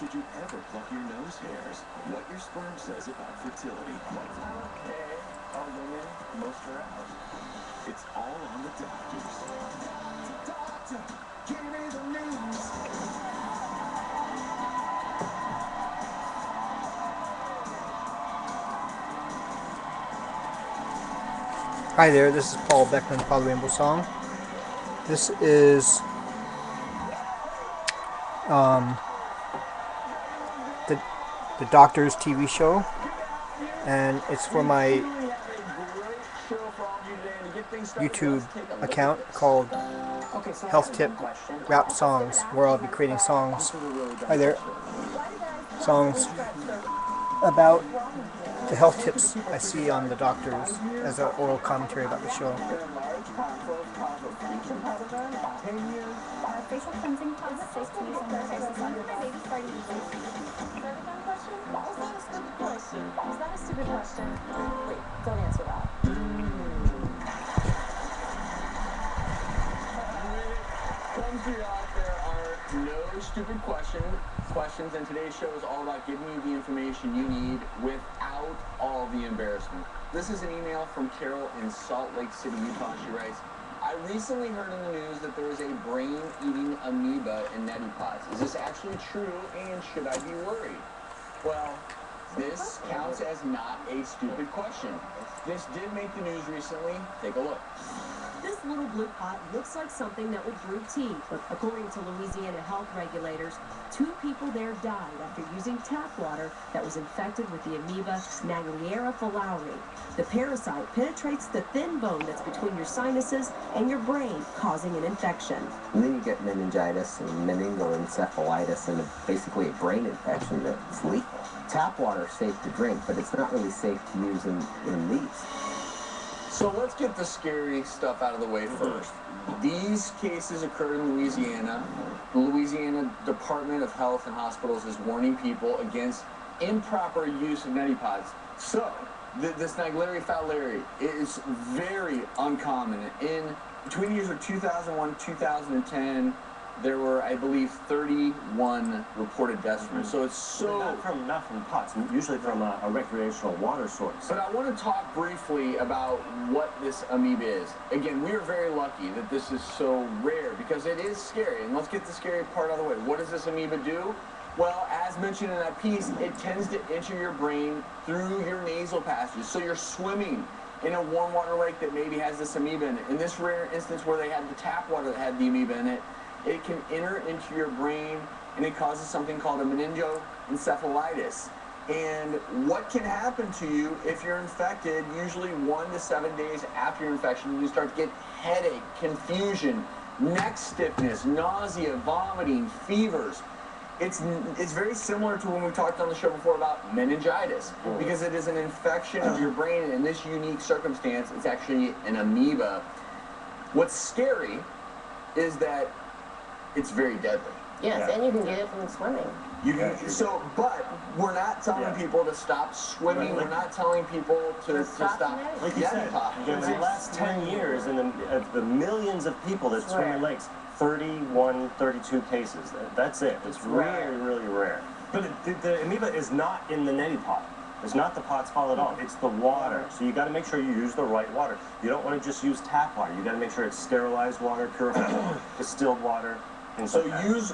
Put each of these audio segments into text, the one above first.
should you ever pluck your nose hairs? What your sperm says about fertility. Okay, all women, most are out. It's all on the doctors. Doctor, give me the news. Hi there, this is Paul Beckman, Father Rainbow Song. This is the Doctor's TV show, and it's for my YouTube account called HealthTipRapSongs's, where I'll be creating songs. Hi there. Songs about the health tips I see on the doctors as an oral commentary about the show. Facial cleansing causes safe to use on their faces under the baby starting to use. Is that a dumb question? Is that a stupid question? Is that a stupid question? Wait, don't answer that. Comes to you out, there are no stupid questions, and today's show is all about giving you the information you need without all the embarrassment. This is an email from Carol in Salt Lake City, Utah. She writes, I recently heard in the news that there is a brain-eating amoeba in neti pots. Is this actually true, and should I be worried? Well, this counts as not a stupid question. This did make the news recently. Take a look. This little blue pot looks like something that would brew tea. According to Louisiana health regulators, 2 people there died after using tap water that was infected with the amoeba Nagliera fowleri. The parasite penetrates the thin bone that's between your sinuses and your brain, causing an infection. And then you get meningitis and meningoencephalitis and basically a brain infection that's lethal. Tap water is safe to drink, but it's not really safe to use in these. So let's get the scary stuff out of the way first. These cases occurred in Louisiana. The Louisiana Department of Health and Hospitals is warning people against improper use of neti pots. So, this Nagliera fowleri is very uncommon. Between the years of 2001 and 2010, there were, I believe, 31 reported deaths from it. So it's so... Not from pots, usually from a recreational water source. But I want to talk briefly about what this amoeba is. Again, we are very lucky that this is so rare because it is scary. And let's get the scary part out of the way. What does this amoeba do? Well, as mentioned in that piece, it tends to enter your brain through your nasal passages. So you're swimming in a warm water lake that maybe has this amoeba in it. In this rare instance where they had the tap water that had the amoeba in it, it can enter into your brain and it causes something called a meningoencephalitis. And what can happen to you if you're infected, usually 1 to 7 days after your infection, you start to get headache, confusion, neck stiffness, nausea, vomiting, fevers. It's very similar to when we talked on the show before about meningitis, because it is an infection of your brain, and in this unique circumstance, it's actually an amoeba. What's scary is that it's very deadly. Yes, and you can get it from swimming. But we're not telling people to stop swimming. We're not telling people to stop. Like you said, in the last 10 years, in the millions of people that swim in lakes, 31, 32 cases. That's it. It's really, really rare. But the amoeba is not in the neti pot. It's not the pot's fault at all. It's the water. So you got to make sure you use the right water. You don't want to just use tap water. You got to make sure it's sterilized water, purified water, distilled water. So use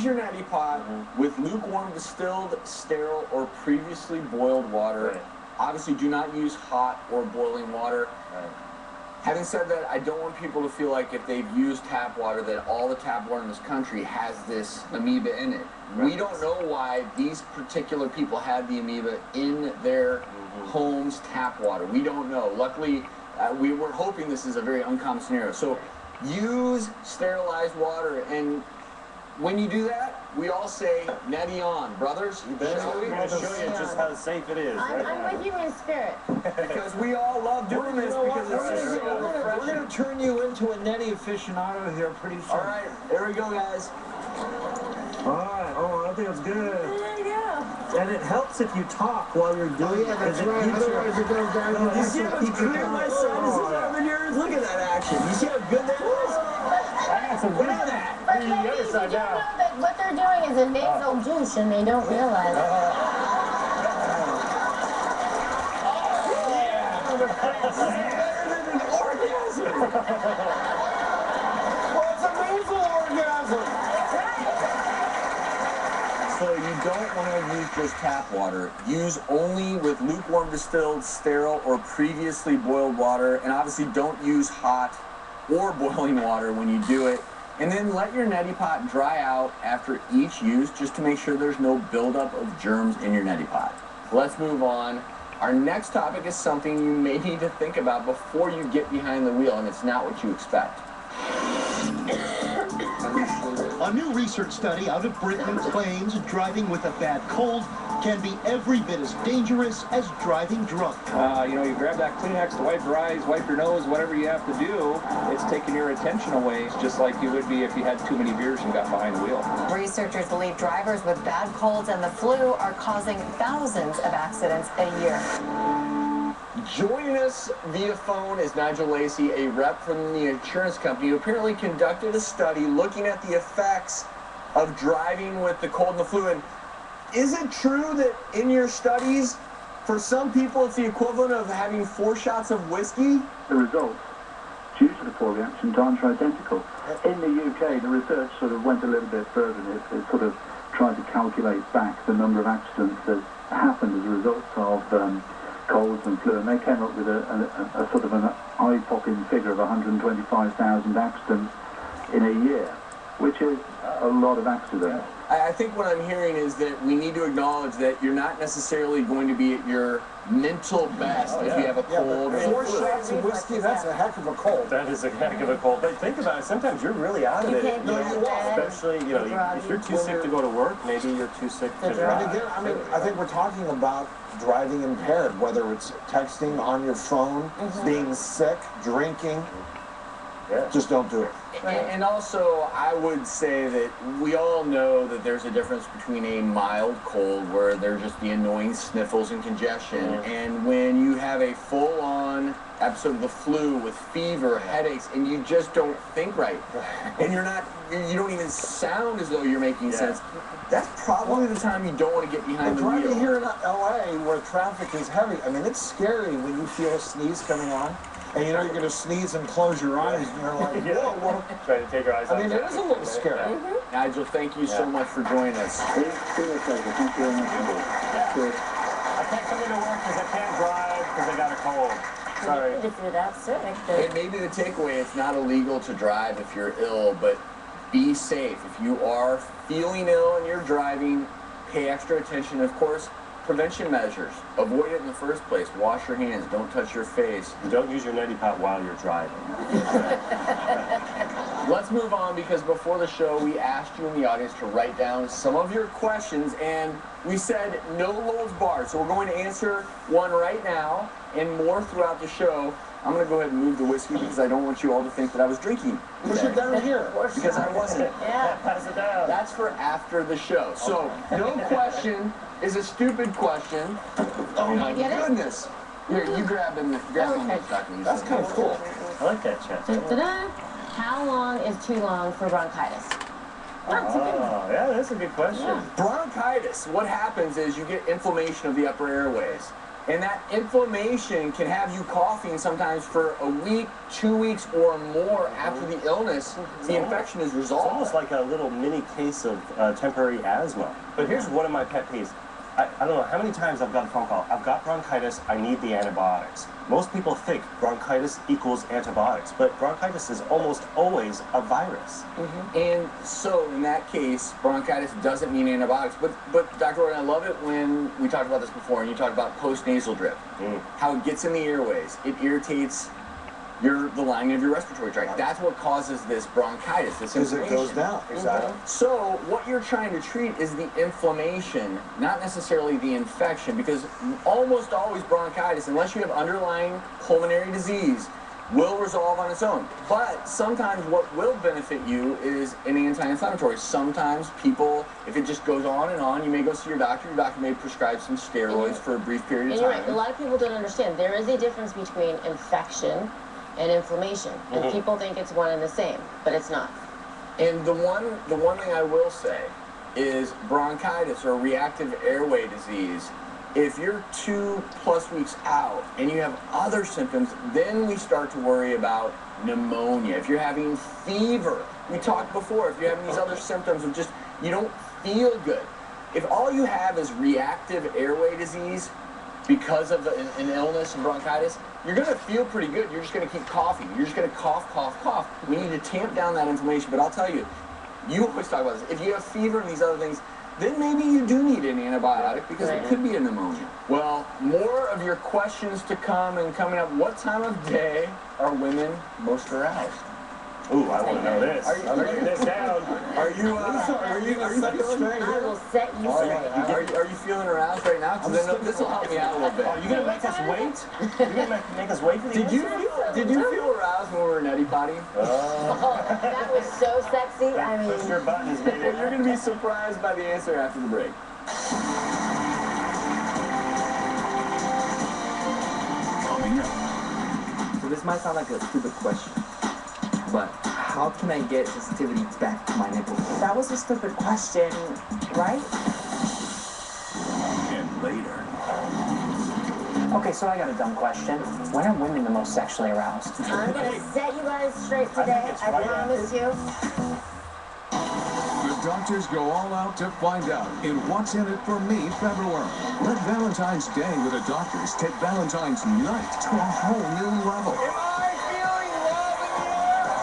your neti pot with lukewarm, distilled, sterile, or previously boiled water. Right. Obviously, do not use hot or boiling water. Right. Having said that, I don't want people to feel like if they've used tap water that all the tap water in this country has this amoeba in it. Right. We don't know why these particular people had the amoeba in their home's tap water. We don't know. Luckily, we were hoping this is a very uncommon scenario. So use sterilized water, and when you do that, we all say, neti on, brothers. Shall we? I'll show you just how safe it is. I'm with you in spirit. Because we all love doing this because it's so refreshing. We're going to turn you into a neti aficionado here pretty soon. All right, here we go, guys. All right. Oh, I think it's good. There you go. And it helps if you talk while you're doing it. That's right. Otherwise it goes down. You see how much clear my sinuses are in yours? Look at that action. You see how good that is? I got some Look at that. But maybe you don't know that what they're doing is a nasal douche and they don't realize it. Well, it's a nasal orgasm. So you don't want to use just tap water. Use only with lukewarm distilled, sterile, or previously boiled water. And obviously don't use hot or boiling water when you do it. And then let your neti pot dry out after each use just to make sure there's no buildup of germs in your neti pot. Let's move on. Our next topic is something you may need to think about before you get behind the wheel, and it's not what you expect. A new research study out of Britain claims driving with a bad cold can be every bit as dangerous as driving drunk. You grab that Kleenex to wipe your eyes, wipe your nose, whatever you have to do. It's taking your attention away. It's just like you would be if you had too many beers and got behind the wheel. Researchers believe drivers with bad colds and the flu are causing thousands of accidents a year. Joining us via phone is Nigel Lacey, a rep from the insurance company who apparently conducted a study looking at the effects of driving with the cold and the flu. And is it true that in your studies, for some people, it's the equivalent of having 4 shots of whiskey? The results due to the poor reaction times are identical. In the UK, the research sort of went a little bit further. It sort of tried to calculate back the number of accidents that happened as a result of colds and flu, and they came up with a sort of an eye-popping figure of 125,000 accidents in a year, which is a lot of accidents. I think what I'm hearing is that we need to acknowledge that you're not necessarily going to be at your mental best if you have a cold or 4 shots of whiskey, that's a heck of a cold. That is a heck of a cold. But think about it, sometimes you're really out of it. No, you won't. Especially, if you're too sick to go to work, maybe you're too sick to drive. And again, I think we're talking about driving impaired, whether it's texting on your phone, being sick, drinking. Yeah. Just don't do it. And also, I would say that we all know that there's a difference between a mild cold, where there's just the annoying sniffles and congestion, and when you have a full-on episode of the flu with fever, headaches, and you just don't think right, and you don't even sound as though you're making sense. That's probably the time you don't want to get behind the wheel. Driving here in LA, where traffic is heavy, I mean, it's scary when you feel a sneeze coming on. And you know you're going to sneeze and close your eyes, and you're like, whoa, what? Trying to take your eyes off. I mean, it is a little scary. Nigel, thank you so much for joining us. It's been a pleasure. Thank you very much indeed. Cheers. I can't come into work because I can't drive because I got a cold. Sorry. If you're that sick, And maybe the takeaway, it's not illegal to drive if you're ill, but be safe. If you are feeling ill and you're driving, pay extra attention. Of course, prevention measures. Avoid it in the first place. Wash your hands. Don't touch your face. Don't use your neti pot while you're driving. Let's move on, because before the show, we asked you in the audience to write down some of your questions, and we said no holds barred. So we're going to answer one right now and more throughout the show. I'm going to go ahead and move the whiskey because I don't want you all to think that I was drinking. Push it down here. Because I wasn't. yeah. Pass it down. That's for after the show. So, no question is a stupid question. Oh my goodness. Here, you grab them. That's kind of cool. I like that chat. Da-da. How long is too long for bronchitis? Oh, yeah, that's a good question. Bronchitis, what happens is you get inflammation of the upper airways. And that inflammation can have you coughing sometimes for a week, 2 weeks, or more after the illness. The infection is resolved. It's almost like a little mini case of temporary asthma. But here's one of my pet peeves. I don't know how many times I've got a phone call. I've got bronchitis, I need the antibiotics. Most people think bronchitis equals antibiotics, but bronchitis is almost always a virus. And so, in that case, bronchitis doesn't mean antibiotics. But Dr. Gordon, I love it when we talked about this before, and you talked about post-nasal drip. How it gets in the airways. It irritates the lining of your respiratory tract. That's what causes this bronchitis, this inflammation. Because it goes down. Exactly. So what you're trying to treat is the inflammation, not necessarily the infection, because almost always bronchitis, unless you have underlying pulmonary disease, will resolve on its own. But sometimes what will benefit you is an anti-inflammatory. Sometimes people, if it just goes on and on, you may go see your doctor. Your doctor may prescribe some steroids for a brief period of time. And you're right, a lot of people don't understand. There is a difference between infection and inflammation. And people think it's one and the same, but it's not. And the one thing I will say is bronchitis or reactive airway disease. If you're 2+ weeks out and you have other symptoms, then we start to worry about pneumonia. If you're having fever, we talked before, if you're having these other symptoms of just, you don't feel good. If all you have is reactive airway disease because of an illness and bronchitis, you're going to feel pretty good. You're just going to keep coughing. You're just going to cough, cough, cough. We need to tamp down that inflammation. But I'll tell you, you always talk about this. If you have fever and these other things, then maybe you do need an antibiotic because it could be a pneumonia. Well, more of your questions to come and coming up. What time of day are women most aroused? Ooh, I want to know this. I'm writing this down. Are you feeling? I will set you straight. Are you feeling aroused right now? Because this will help me out a little bit. Are you going to make us wait? You're going to make us wait for the Did you feel aroused when we were neti potty? Oh, that was so sexy. I mean, push your buttons, baby. Well, you're going to be surprised by the answer after the break. Coming up. So this might sound like a stupid question, but how can I get sensitivity back to my nipples? That was a stupid question, right? And later. Okay, so I got a dumb question. When are women the most sexually aroused? I'm gonna set you guys straight today. I promise you. The doctors go all out to find out in What's in It for Me February. Let Valentine's Day with the doctors take Valentine's night to a whole new level.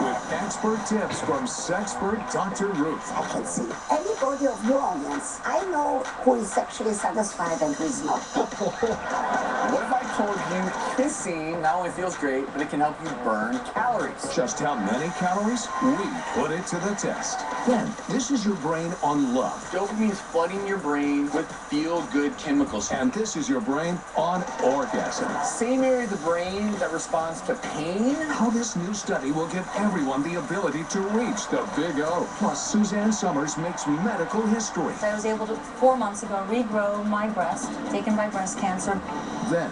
With expert tips from sexpert Dr. Ruth. I can see everybody of your audience. I know who is sexually satisfied and who is not. What if I told you kissing not only feels great, but it can help you burn calories? Just how many calories? We put it to the test. Then, this is your brain on love. Dopamine is flooding your brain with feel-good chemicals. And this is your brain on orgasm. Same area of the brain that responds to pain. How this new study will give everyone the ability to reach the big O. Plus, Suzanne Summers makes medical history. I was able to, 4 months ago, regrow my breast, taken by breast cancer. Then,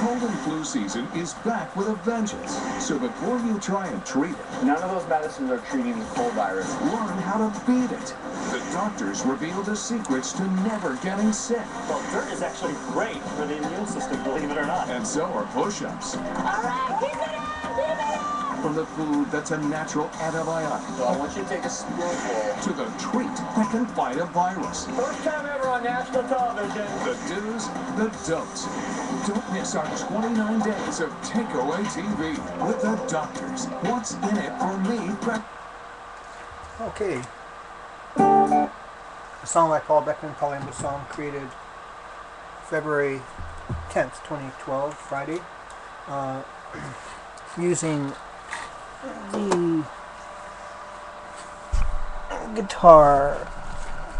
cold and flu season is back with a vengeance. So before you try and treat it, none of those medicines are treating the cold virus. Learn how to beat it. The doctors reveal the secrets to never getting sick. Well, dirt is actually great for the immune system, believe it or not. And so are push-ups. All right, keep it up, keep it up. From the food that's a natural antibiotic. So I want you to take a spoonful. To the treat that can fight a virus. First time ever on national television. The do's, the don'ts. Don't miss our 29 days of takeaway TV with the doctors. What's in it for me? Okay. The song I called Beckman Palermo song created February 10th, 2012, Friday. Using the guitar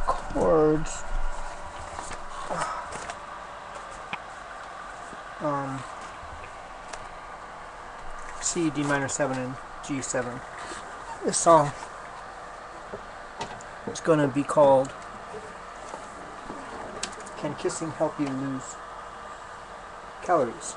chords. C, D minor 7, and G7. This song is going to be called Can Kissing Help You Lose Calories?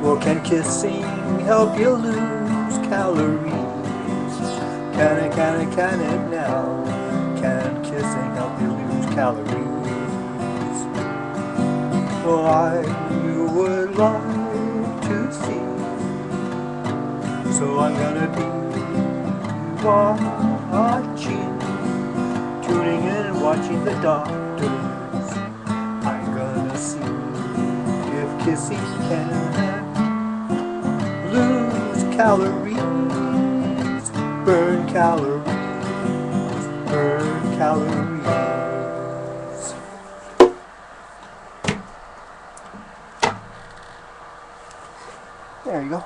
Well, can kissing help you lose calories? Can it now? Can kissing help you lose calories? Well, I would like to see, so I'm gonna be watching, tuning in and watching the doctors. I'm gonna see if kissing can lose calories, burn calories, burn calories. There you go.